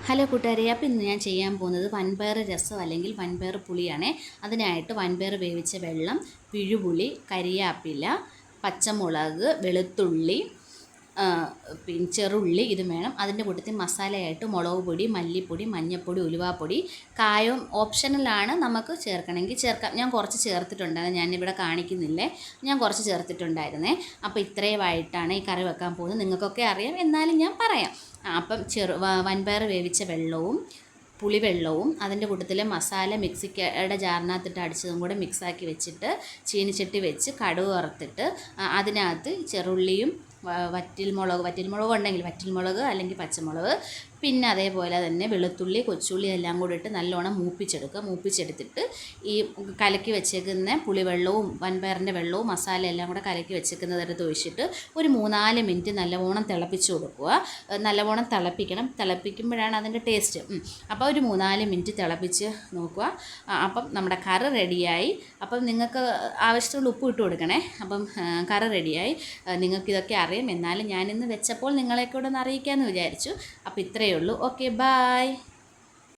Hello കൂട്ടുകാരെ, അപ്പോൾ ഇന്ന് ഞാൻ ചെയ്യാൻ പോകുന്നത് വൻപയർ രസം അല്ലെങ്കിൽ വൻപയർ പുളിയാണേ. അതിനായിട്ട് വൻപയർ വേവിച്ച വെള്ളം, പിഴുപുളി, കരിയാപ്പില, പച്ചമുളക്, വെളുത്തുള്ളി, പിന്നെ ചെറുള്ളി ഇതും വേണം. അതിൻ്റെ കൂട്ടത്തിൽ മസാലയായിട്ട് മുളക് പൊടി, മല്ലിപ്പൊടി, മഞ്ഞൾപ്പൊടി, ഉലുവാപ്പൊടി, കായം ഓപ്ഷണലാണ്, നമുക്ക് ചേർക്കണമെങ്കിൽ ചേർക്കാം. ഞാൻ കുറച്ച് ചേർത്തിട്ടുണ്ടായിരുന്നു, ഞാനിവിടെ കാണിക്കുന്നില്ലേ, ഞാൻ കുറച്ച് ചേർത്തിട്ടുണ്ടായിരുന്നേ. അപ്പോൾ ഇത്രയുമായിട്ടാണ് ഈ കറി വെക്കാൻ പോകുന്നത്. നിങ്ങൾക്കൊക്കെ അറിയാം, എന്നാലും ഞാൻ പറയാം. അപ്പം വൻപയർ വേവിച്ച വെള്ളവും പുളിവെള്ളവും അതിൻ്റെ കൂട്ടത്തിൽ മസാല മിക്സിയുടെ ജാറിനകത്തിട്ട് അടിച്ചതും കൂടെ മിക്സാക്കി വെച്ചിട്ട് ചീനിച്ചട്ടി വെച്ച് കടുക് വറുത്തിട്ട് അതിനകത്ത് ചെറുള്ളിയും വറ്റൽമുളക് ഉണ്ടെങ്കിൽ വറ്റൽമുളക് അല്ലെങ്കിൽ പച്ചമുളക്, പിന്നെ അതേപോലെ തന്നെ വെളുത്തുള്ളി, കൊച്ചുള്ളി എല്ലാം കൂടി ഇട്ട് നല്ലോണം മൂപ്പിച്ചെടുത്തിട്ട് ഈ കലക്കി വെച്ചേക്കുന്ന പുളിവെള്ളവും വൻപയറിൻ്റെ വെള്ളവും മസാല എല്ലാം കൂടെ കലക്കി വെച്ചേക്കുന്നതെടുത്ത് ഒഴിച്ചിട്ട് ഒരു 3-4 മിനിറ്റ് നല്ലവണ്ണം തിളപ്പിച്ച് കൊടുക്കുക. നല്ലവണ്ണം തിളപ്പിക്കുമ്പോഴാണ് അതിൻ്റെ ടേസ്റ്റ്. അപ്പോൾ ഒരു 3-4 മിനിറ്റ് തിളപ്പിച്ച് നോക്കുക. അപ്പം നമ്മുടെ കറി റെഡിയായി. അപ്പം നിങ്ങൾക്ക് ആവശ്യമുള്ള ഉപ്പ് ഇട്ട് കൊടുക്കണേ. അപ്പം കറി റെഡിയായി. നിങ്ങൾക്കിതൊക്കെ അറിയാം, എന്നാലും ഞാനിന്ന് വെച്ചപ്പോൾ നിങ്ങളെ കൂടെ ഒന്ന് അറിയിക്കാമെന്ന് വിചാരിച്ചു. അപ്പോൾ ഇത്രയേ ഉള്ളൂ. Okay, bye.